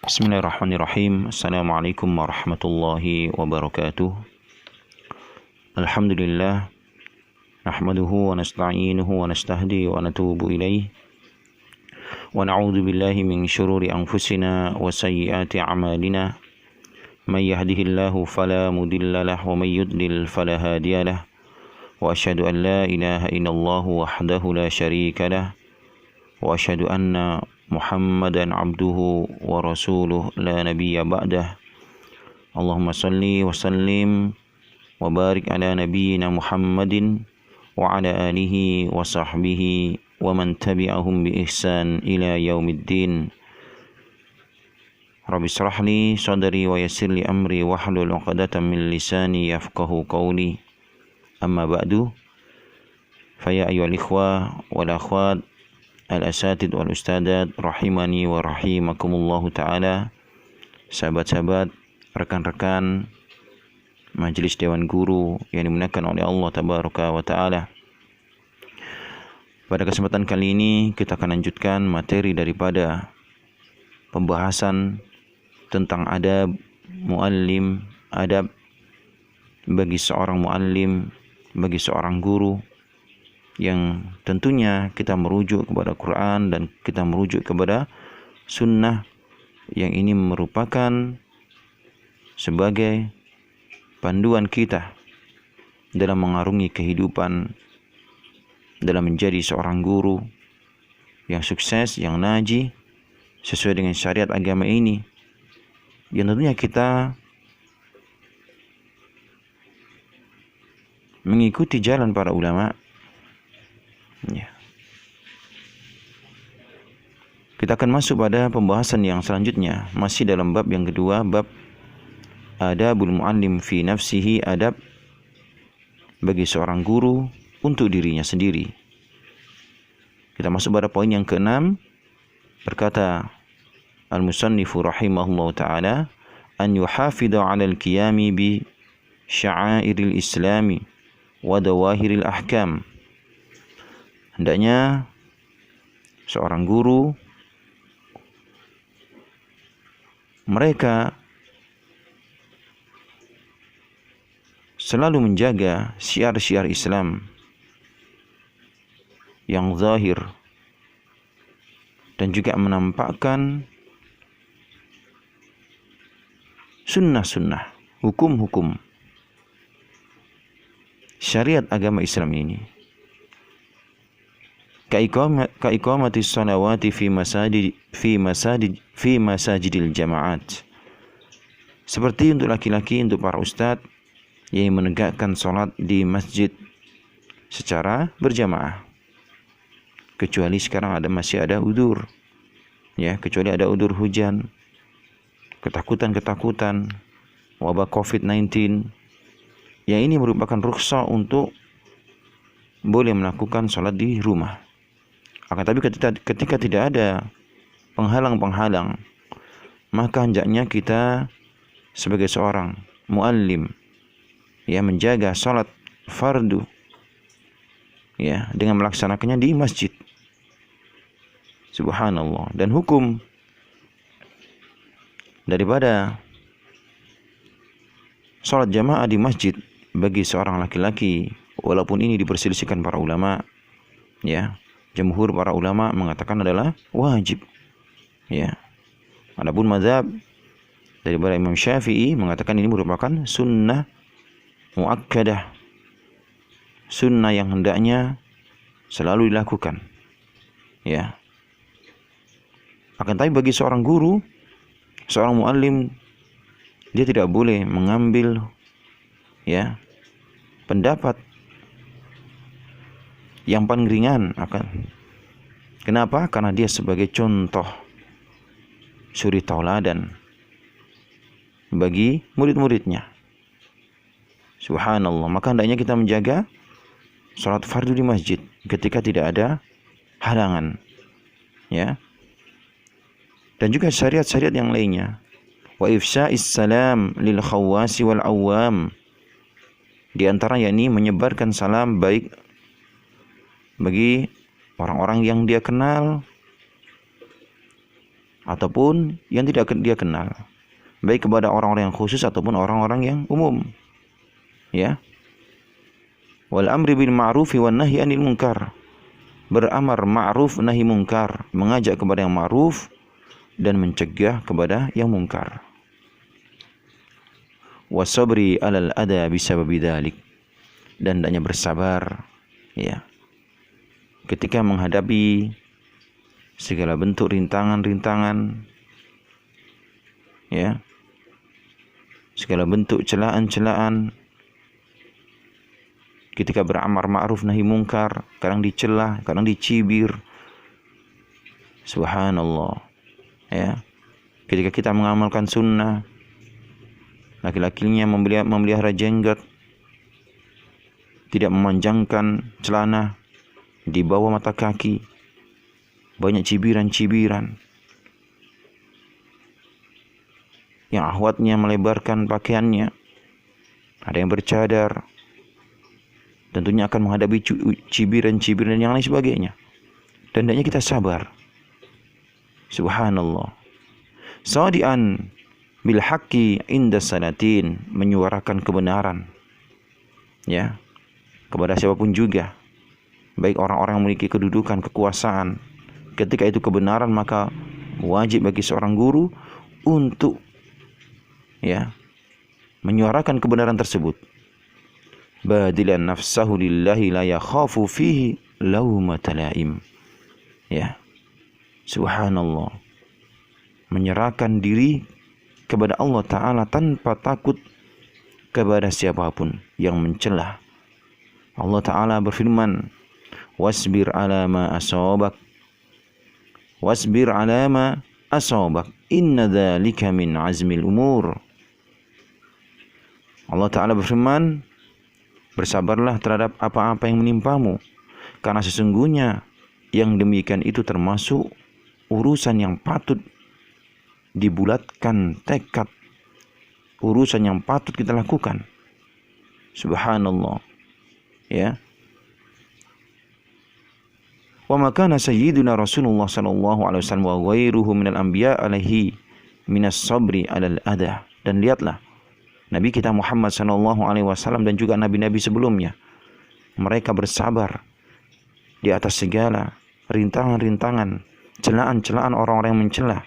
Bismillahirrahmanirrahim. Assalamualaikum warahmatullahi wabarakatuh. Alhamdulillah. Nahmaduhu wa nasta'inuhu wa nastahdi wa natubu ilaih. Wa na'udzu billahi min syururi anfusina wa sayyiati a'malina. Man yahdihillahu fala mudilla lahu wa man yudlil fala hadiya lahu. Wa asyhadu an la ilaha illallah wahdahu la syarika lahu. Wa asyhadu anna Muhammadan abduhu wa rasuluh la nabiyya ba'dah. Allahumma salli wa sallim wa barik ala nabiyyina Muhammadin wa ala alihi wa sahbihi wa man tabi'ahum bi ihsan ila yaumiddin. Rabbi shrah li sadri wa yassir li amri wahlul 'uqdatam min lisani yafqahu qawli. Amma ba'du. Fa ya ayyuhal ikhwah wal akhwat al-asatid wal ustadat rahimani wa rahimakumullahu ta'ala. Sahabat-sahabat, rekan-rekan Majelis Dewan Guru yang dimuliakan oleh Allah tabaraka wa ta'ala. Pada kesempatan kali ini kita akan lanjutkan materi daripada pembahasan tentang adab muallim, adab bagi seorang muallim, bagi seorang guru, yang tentunya kita merujuk kepada Quran dan kita merujuk kepada sunnah, yang ini merupakan sebagai panduan kita dalam mengarungi kehidupan, dalam menjadi seorang guru yang sukses, yang naji sesuai dengan syariat agama ini, yang tentunya kita mengikuti jalan para ulama. Ya. Kita akan masuk pada pembahasan yang selanjutnya, masih dalam bab yang kedua, bab adabul muallim fi nafsihi, adab bagi seorang guru untuk dirinya sendiri. Kita masuk pada poin yang keenam. Berkata al-musannifu rahimahullahu ta'ala, an yuhafidha 'ala al-qiyami bi sya'airil islami wa dawahiril ahkam. Hendaknya seorang guru mereka selalu menjaga syiar-syiar Islam yang zahir dan juga menampakkan sunnah-sunnah, hukum-hukum syariat agama Islam ini. Kaiqamati sholawati fi masajidil jamaat. Seperti untuk laki-laki, untuk para ustadz yang menegakkan sholat di masjid secara berjamaah. Kecuali sekarang masih ada udzur. Ya, kecuali ada udzur hujan, ketakutan, wabah COVID-19. Yang ini merupakan rukhsah untuk boleh melakukan sholat di rumah. Akan tapi ketika tidak ada penghalang-penghalang, maka hendaknya kita sebagai seorang muallim ya menjaga salat fardu ya dengan melaksanakannya di masjid. Subhanallah. Dan hukum daripada salat jamaah di masjid bagi seorang laki-laki, walaupun ini diperselisihkan para ulama, ya, jumhur para ulama mengatakan adalah wajib. Ya. Adapun mazhab daripada Imam Syafi'i mengatakan ini merupakan sunnah muakkadah, sunnah yang hendaknya selalu dilakukan. Ya. Akan tapi bagi seorang guru, seorang muallim, dia tidak boleh mengambil ya pendapat yang paling ringan akan. Kenapa? Karena dia sebagai contoh suri tauladan bagi murid-muridnya. Subhanallah. Maka hendaknya kita menjaga salat fardu di masjid ketika tidak ada halangan. Ya. Dan juga syariat-syariat yang lainnya. Wa ifsya'is salam lil khawasi wal awam. Di antara yakni menyebarkan salam baik bagi orang-orang yang dia kenal ataupun yang tidak dia kenal, baik kepada orang-orang yang khusus ataupun orang-orang yang umum. Ya. Wal amri bil ma'rufi wan nahyi 'anil munkar. Beramar ma'ruf nahi munkar, mengajak kepada yang ma'ruf dan mencegah kepada yang munkar. Wasabri 'alal adha bisababi dzalik. Dan hendaknya bersabar, ya, ketika menghadapi segala bentuk rintangan-rintangan, ya, segala bentuk celaan-celaan. Ketika beramar ma'ruf nahi munkar, kadang dicela, kadang dicibir. Subhanallah. Ya. Ketika kita mengamalkan sunnah, laki-lakinya memelihara jenggot, tidak memanjangkan celana di bawah mata kaki, banyak cibiran-cibiran. Yang akhwatnya melebarkan pakaiannya, ada yang bercadar, tentunya akan menghadapi cibiran-cibiran yang lain sebagainya. Dan hendaknya kita sabar. Subhanallah. Sadian bil haqqi inda salatin, menyuarakan kebenaran, ya, kepada siapapun juga, baik orang-orang yang memiliki kedudukan, kekuasaan. Ketika itu kebenaran, maka wajib bagi seorang guru untuk, ya, menyuarakan kebenaran tersebut. Badilan nafsahu lillahi la yakhafu fihi laumata laim. Ya. Subhanallah. Menyerahkan diri kepada Allah Ta'ala tanpa takut kepada siapapun yang mencela. Allah Ta'ala berfirman, wasbir ala ma asabak, wasbir ala ma asabak, inna dzalika min azmil umur. Allah Ta'ala berfirman, bersabarlah terhadap apa-apa yang menimpamu, karena sesungguhnya yang demikian itu termasuk urusan yang patut dibulatkan tekad, urusan yang patut kita lakukan. Subhanallah. Ya. Wa makana sayyiduna Rasulullah sallallahu alaihi wasallam wa ghairuhu minal anbiya alaihi minas sabri alal adha. Dan lihatlah Nabi kita Muhammad sallallahu alaihi wasallam dan juga nabi-nabi sebelumnya, mereka bersabar di atas segala rintangan-rintangan, celaan-celaan orang-orang yang mencela,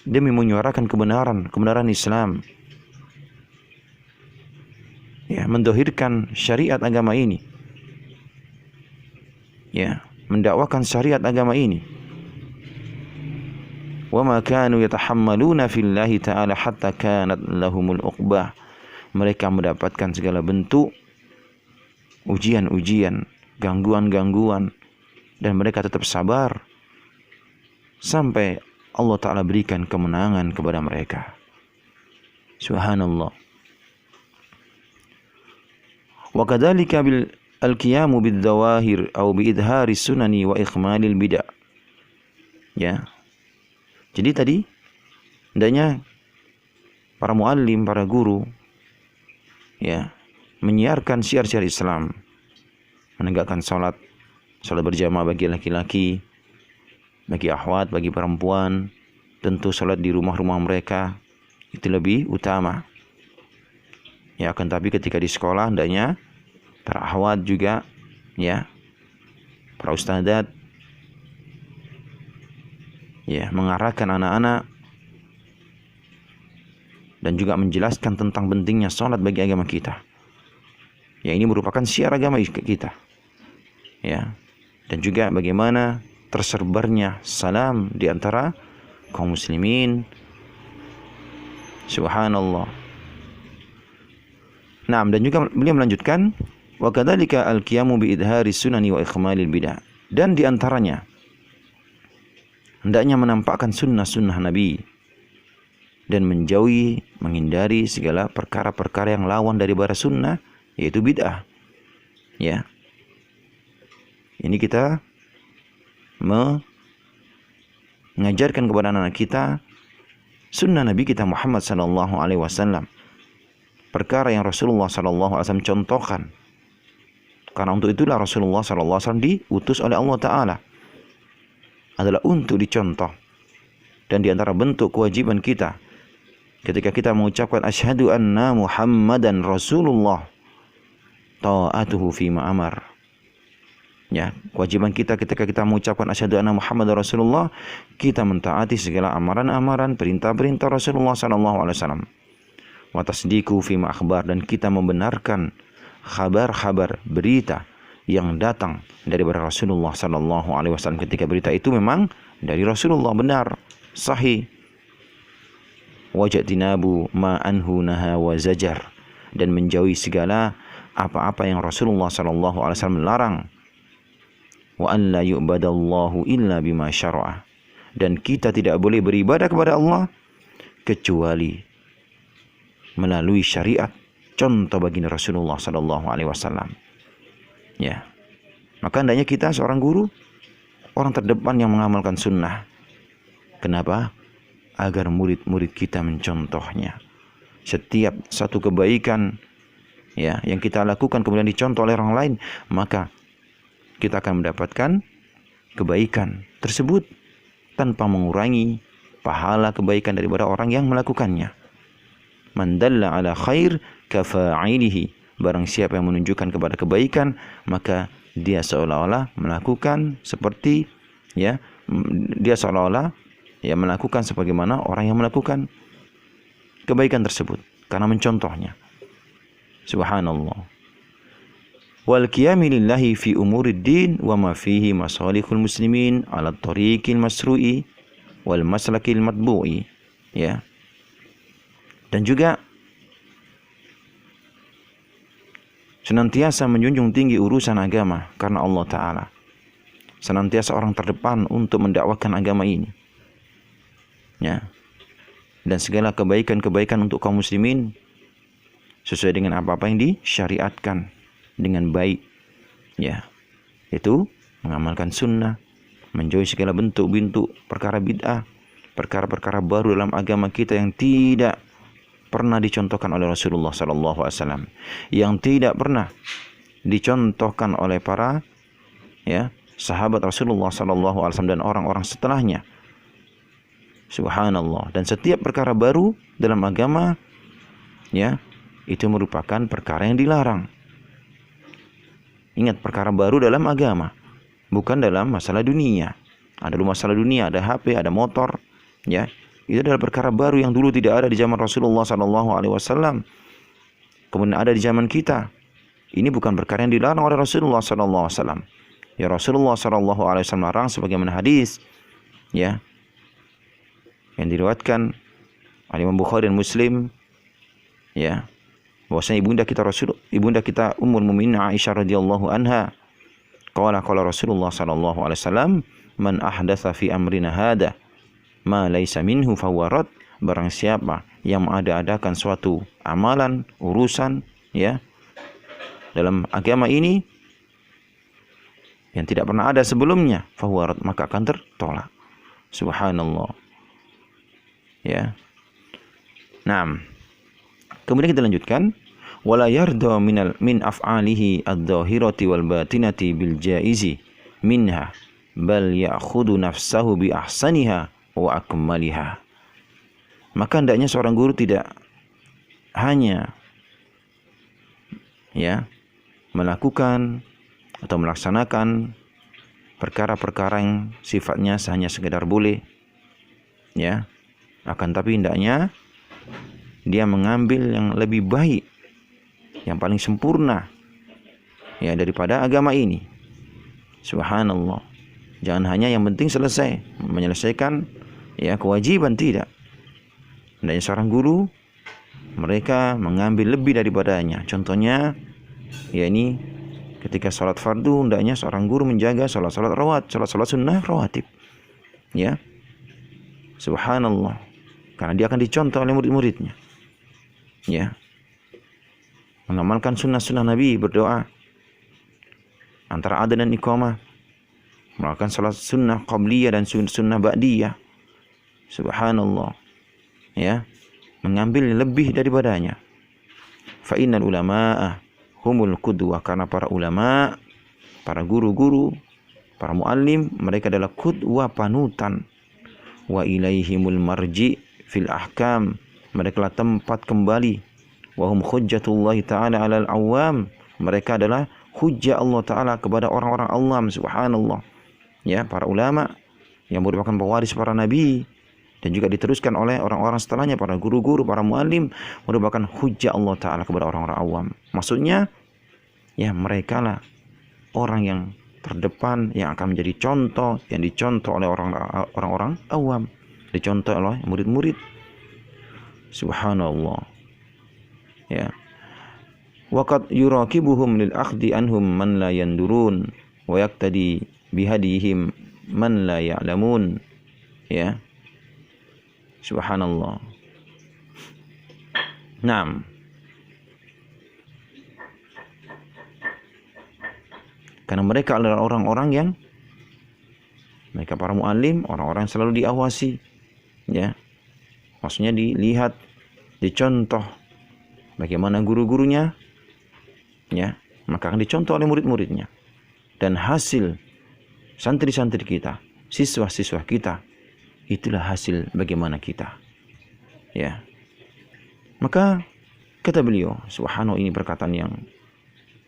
demi menyuarakan kebenaran Islam, ya, mendohirkan syariat agama ini, ya, mendakwakan syariat agama ini. Wa ma kanu yatahammaluna fillahi ta'ala hatta kanat lahumul uqbah. Mereka mendapatkan segala bentuk ujian-ujian, gangguan-gangguan, dan mereka tetap sabar sampai Allah Ta'ala berikan kemenangan kepada mereka. Subhanallah. Wa kadzalika bil al-qiyamu bid-dawahir aw bi-idhari sunani wa ikhmalil bid'ah. Ya. Jadi tadi hendaknya para muallim, para guru, ya, menyiarkan syiar-syiar Islam, menegakkan salat berjamaah bagi laki-laki, bagi akhwat, bagi perempuan, tentu salat di rumah-rumah mereka itu lebih utama. Ya, akan tapi ketika di sekolah hendaknya para akhwat juga, ya, para ustadzat, ya, mengarahkan anak-anak dan juga menjelaskan tentang pentingnya salat bagi agama kita. Ya, ini merupakan syiar agama kita. Ya. Dan juga bagaimana tersebarnya salam di antara kaum muslimin. Subhanallah. Nah, dan juga beliau melanjutkan, wa kadzalika al-qiyamu bi idhari sunani wa ikhmalil bid'ah. Dan di antaranya hendaknya menampakkan sunnah-sunnah Nabi dan menghindari segala perkara-perkara yang lawan dari bara sunnah, yaitu bid'ah. Ya. Ini kita mengajarkan kepada anak-anak kita sunnah Nabi kita Muhammad sallallahu alaihi wasallam. Perkara yang Rasulullah sallallahu alaihi wasallam contohkan. Karena untuk itulah Rasulullah sallallahu alaihi wasallam diutus oleh Allah Ta'ala. adalah untuk dicontoh. Dan di antara bentuk kewajiban kita ketika kita mengucapkan asyhadu anna Muhammadan Rasulullah, ta'atuhu fima amar. Ya, kewajiban kita ketika kita mengucapkan asyhadu anna Muhammadar Rasulullah, kita mentaati segala amaran-amaran, perintah-perintah Rasulullah sallallahu alaihi wasallam. Wa tasdiqu fima akhbar, dan kita membenarkan kabar-kabar, berita yang datang daripada Rasulullah sallallahu alaihi wasallam ketika berita itu memang dari Rasulullah, benar, sahih. Wajtinabu ma anhu naha wa zajar, dan menjauhi segala apa-apa yang Rasulullah sallallahu alaihi wasallam melarang. Wa an la yu'badallahu illa bima syara'a, dan kita tidak boleh beribadah kepada Allah kecuali melalui syariat contoh baginda Rasulullah sallallahu alaihi wasallam. Ya. Maka hendaknya kita seorang guru, orang terdepan yang mengamalkan sunnah. Kenapa? Agar murid-murid kita mencontohnya. Setiap satu kebaikan ya yang kita lakukan kemudian dicontoh oleh orang lain, maka kita akan mendapatkan kebaikan tersebut tanpa mengurangi pahala kebaikan daripada orang yang melakukannya. Man dalla ala khair kafa'ilihi, barang siapa yang menunjukkan kepada kebaikan, maka dia seolah-olah melakukan seperti ya, dia seolah-olah ya melakukan sebagaimana orang yang melakukan kebaikan tersebut karena mencontohnya. Subhanallah. Wal qiyami lillahi fi umurid din wa ma fihi masalihul muslimin ala tariqil masru'i wal maslakil matbu'i. Ya. Dan juga senantiasa menjunjung tinggi urusan agama karena Allah Ta'ala. Senantiasa orang terdepan untuk mendakwakan agama ini. Ya. Dan segala kebaikan-kebaikan untuk kaum muslimin sesuai dengan apa-apa yang disyariatkan dengan baik. Ya. Itu mengamalkan sunnah, menjauhi segala bentuk-bentuk perkara bid'ah, perkara-perkara baru dalam agama kita yang tidak pernah dicontohkan oleh Rasulullah sallallahu alaihi wasallam, yang tidak pernah dicontohkan oleh para ya sahabat Rasulullah sallallahu alaihi wasallam dan orang-orang setelahnya. Subhanallah. Dan setiap perkara baru dalam agama ya itu merupakan perkara yang dilarang. Ingat, perkara baru dalam agama, bukan dalam masalah dunia. Ada masalah dunia, ada HP, ada motor, ya. Itu adalah perkara baru yang dulu tidak ada di zaman Rasulullah sallallahu alaihi wasallam. Kemudian ada di zaman kita. Ini bukan perkara yang dilarang oleh Rasulullah sallallahu alaihi wasallam. Ya, Rasulullah sallallahu alaihi wasallam larang sebagaimana hadis ya yang diriwayatkan oleh Imam Bukhari dan Muslim ya, bahwasanya ibunda kita Ummul Mukminin Aisyah radhiyallahu anha qala Rasulullah sallallahu alaihi wasallam, man ahdatsa fi amrina hada ma laisa minhu fahuwa rad, barang siapa yang mengada-adakan suatu amalan, urusan ya dalam agama ini yang tidak pernah ada sebelumnya, fahuwa rad, maka akan tertolak. Subhanallah. Ya. Naam. Kemudian kita lanjutkan, wala yarda min af'alihi adh-dhahirati wal batinati bil jaizi minha bal ya'khudhu nafsahu bi ahsaniha wa akmaliha. Maka hendaknya seorang guru tidak hanya ya melakukan atau melaksanakan perkara-perkara yang sifatnya hanya sekedar boleh ya, akan tapi hendaknya dia mengambil yang lebih baik, yang paling sempurna ya daripada agama ini. Subhanallah. Jangan hanya yang penting selesai, menyelesaikan ya kewajiban, tidak. Hendaknya seorang guru mereka mengambil lebih daripadanya. Contohnya ya ini ketika salat fardu, hendaknya seorang guru menjaga salat-salat salat sunnah rawatib. Ya. Subhanallah. Karena dia akan dicontoh oleh murid-muridnya. Ya. Mengamalkan sunnah-sunnah Nabi, berdoa antara adzan dan iqamah, melakukan salat sunnah qabliyah dan sunnah ba'diyah. Subhanallah. Ya, mengambil lebih daripadanya. Fa innal ulama'a humul qudwah, karena para ulama, para guru-guru, Para muallim mereka adalah qudwah panutan. Wa ilaihimul marji fil ahkam, mereka adalah tempat kembali. Wa hum hujjatullah ta'ala 'alal awam, mereka adalah hujjah Allah Ta'ala kepada orang-orang awam. Subhanallah. Ya, para ulama yang merupakan pewaris para nabi dan juga diteruskan oleh orang-orang setelahnya, para guru-guru, para muallim, merupakan hujjah Allah Ta'ala kepada orang-orang awam. Maksudnya, ya mereka lah orang yang terdepan yang akan menjadi contoh, yang dicontoh oleh orang-orang awam, dicontoh oleh murid-murid. Subhanallah. Ya. Waqad yuraqibuhum lil akhdi anhum man la yandurun wa yaqtadi bihadihim man la ya'lamun. Ya. Subhanallah. Naam. Karena mereka adalah orang-orang yang mereka para muallim, orang-orang yang selalu diawasi, ya. Maksudnya dilihat, dicontoh bagaimana guru-gurunya, ya, maka akan dicontoh oleh murid-muridnya. Dan hasil santri-santri kita, siswa-siswa kita, itulah hasil bagaimana kita. Ya. Maka kata beliau, subhanahu, ini perkataan yang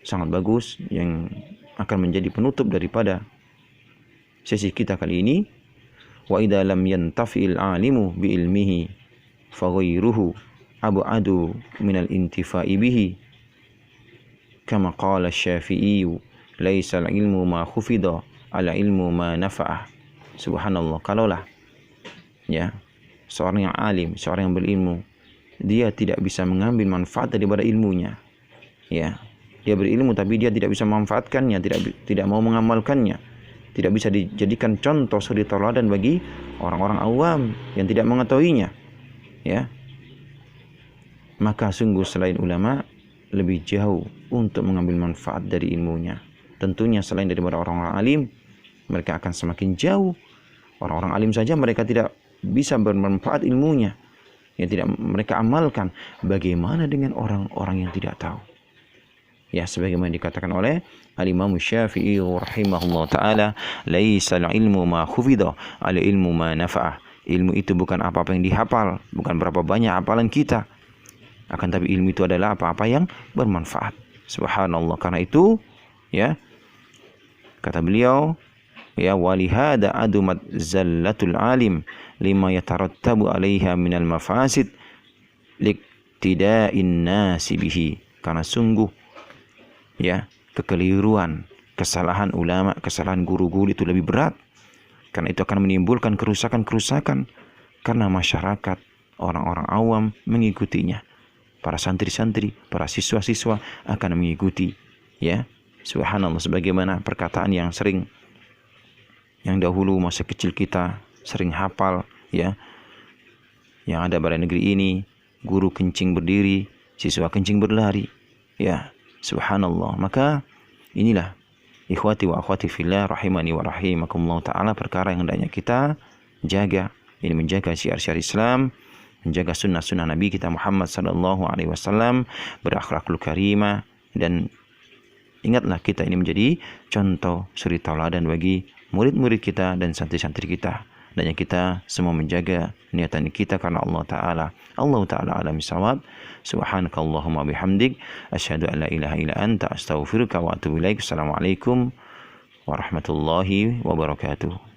sangat bagus yang akan menjadi penutup daripada sesi kita kali ini. Wa idza lam yantafi'il 'alimu bi ilmihi fa ghairuhu ab'adu minal intifa'i bihi. Kama qala Asy-Syafi'i, laisa al-ilmu ma khufida, al-ilmu ma nafa'ah. Subhanallah. Kalaulah ya seorang yang alim, seorang yang berilmu, dia tidak bisa mengambil manfaat daripada ilmunya. Ya, dia berilmu tapi dia tidak bisa memanfaatkannya, tidak mau mengamalkannya, tidak bisa dijadikan contoh suri tauladan bagi orang-orang awam yang tidak mengetahuinya. Ya, maka sungguh selain ulama lebih jauh untuk mengambil manfaat dari ilmunya. Tentunya selain daripada orang-orang alim, mereka akan semakin jauh. Orang-orang alim saja mereka tidak bisa bermanfaat ilmunya yang tidak mereka amalkan. Bagaimana dengan orang-orang yang tidak tahu? Ya, sebagaimana dikatakan oleh Al-Imam Syafi'i rahimahullah ta'ala, laisal ilmu ma khufida, al ilmu ma nafa'ah. Ilmu itu bukan apa-apa yang dihafal, bukan berapa banyak hafalan kita, akan tapi ilmu itu adalah apa-apa yang bermanfaat. Subhanallah. Karena itu, ya, kata beliau, ya, walihada adumat zallatul alim lima yatarattabu alaiha minal mafasid liktida'in nasi bihi. Karena sungguh, ya, kekeliruan, kesalahan ulama, kesalahan guru-guru itu lebih berat. Karena itu akan menimbulkan kerusakan-kerusakan karena masyarakat, orang-orang awam mengikutinya. Para santri-santri, para siswa-siswa akan mengikuti. Ya, subhanallah. Sebagaimana perkataan yang sering, yang dahulu masa kecil kita sering hafal, ya, yang ada pada negeri ini, guru kencing berdiri, siswa kencing berlari. Ya, subhanallah. Maka inilah ikhwati wa akhwati fillah rahimani wa rahimakumullah ta'ala, perkara yang hendaknya kita jaga. Ini menjaga syiar-syiar Islam, menjaga sunnah-sunnah Nabi kita Muhammad sallallahu alaihi wasallam, berakhlakul karimah, dan ingatlah kita ini menjadi contoh suri tauladan bagi murid-murid kita dan santri-santri kita. Dan yang kita semua menjaga niatan kita karena Allah Ta'ala. Allah Ta'ala alam bisawab. Subhanakallahumma bihamdik, asyhadu an la ilaha illa anta, astaghfiruka wa atubu ilaik. Assalamualaikum warahmatullahi wabarakatuh.